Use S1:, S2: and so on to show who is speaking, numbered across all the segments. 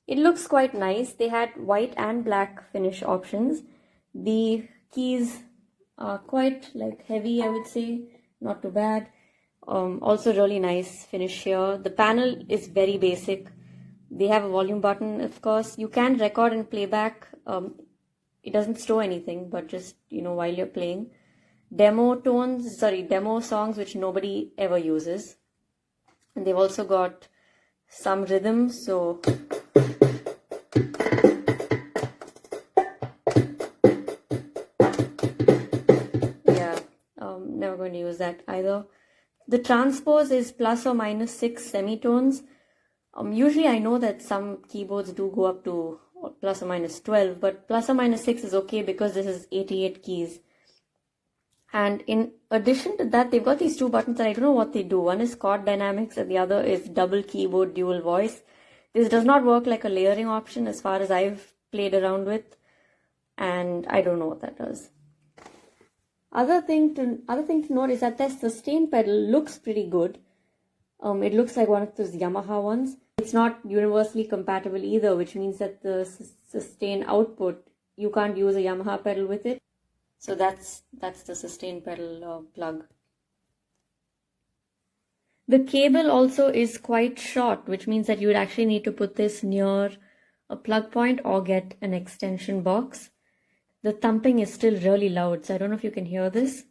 S1: It looks quite nice. They had white and black finish options. The keys are quite like heavy, I would say, not too bad. Also really nice finish here. The panel is very basic. They have a volume button, of course. You can record and playback. It doesn't store anything, but just, while you're playing. Demo songs which nobody ever uses. And they've also got some rhythms, so yeah, never going to use that either. The transpose is plus or minus 6 semitones. Usually I know that some keyboards do go up to plus or minus 12, but plus or minus 6 is okay because this is 88 keys. And in addition to that, they've got these two buttons and I don't know what they do. One is chord dynamics and the other is double keyboard dual voice. This does not work like a layering option as far as I've played around with, and I don't know what that does. Other thing to note is that their sustain pedal looks pretty good. It looks like one of those Yamaha ones. It's not universally compatible either, which means that the sustain output, you can't use a Yamaha pedal with it. So that's the sustain pedal plug. The cable also is quite short, which means that you would actually need to put this near a plug point or get an extension box. The thumping is still really loud, so I don't know if you can hear this.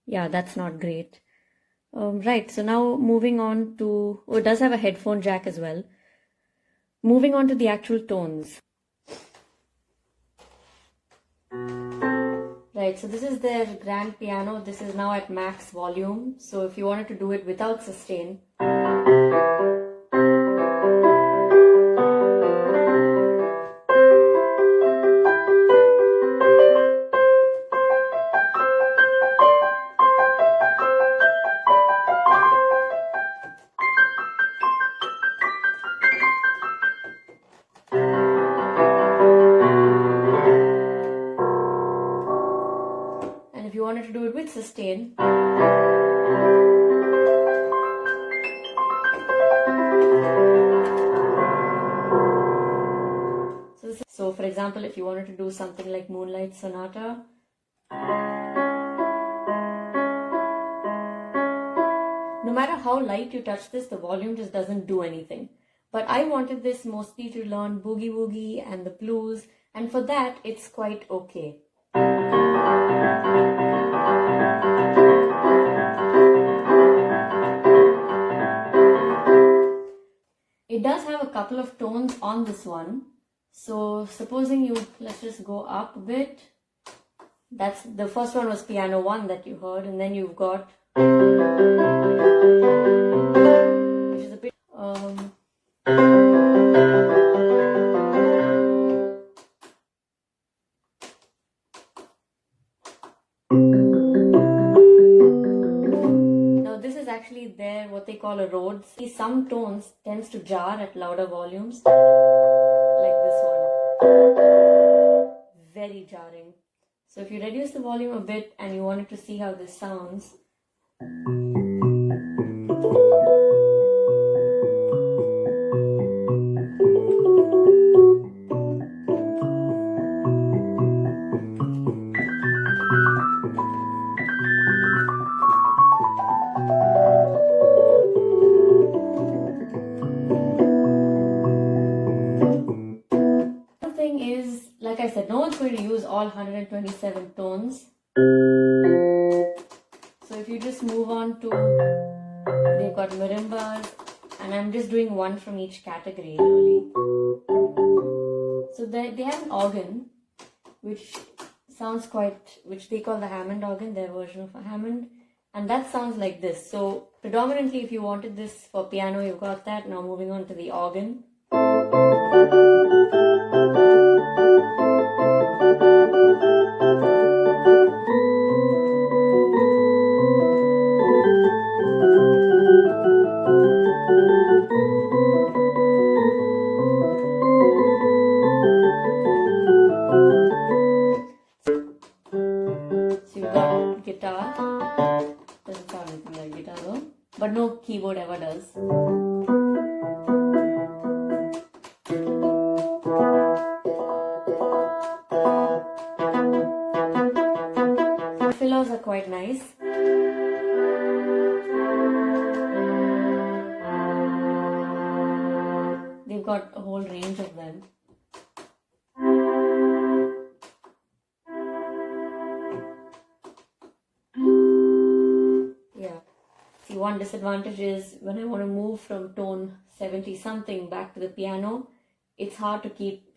S1: Yeah, that's not great. Right, so now moving on to, it does have a headphone jack as well. Moving on to the actual tones. Right, so this is their grand piano. This is now at max volume. So if you wanted to do it without sustain, and if you wanted to do it with sustain, so for example, if you wanted to do something like Moonlight Sonata, no matter how light you touch this, the volume just doesn't do anything. But I wanted this mostly to learn Boogie Woogie and the blues, and for that it's quite okay. It does have a couple of tones on this one. So supposing let's just go up a bit. That's the first one was piano 1 that you heard, and then you've got, which is a bit, now this is actually what they call a Rhodes. Some tones tends to jar at louder volumes, like this one. Very jarring. So if you reduce the volume a bit and you wanted to see how this sounds, like I said, no one's going to use all 127 tones. So if you just move on to, they've got marimbas, and I'm just doing one from each category really. So they have an organ, which sounds which they call the Hammond organ, their version of a Hammond, and that sounds like this. So predominantly if you wanted this for piano, you've got that. Now moving on to the organ. but no keyboard ever does. Fillers are quite nice. They've got a whole range of them. Yeah. See, one disadvantage is when I want to move from tone 70 something back to the piano, it's hard to keep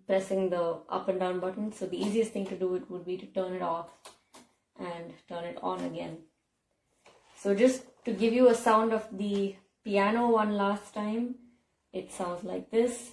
S1: pressing the up and down button. So the easiest thing to do it would be to turn it off and turn it on again. So just to give you a sound of the piano one last time, it sounds like this.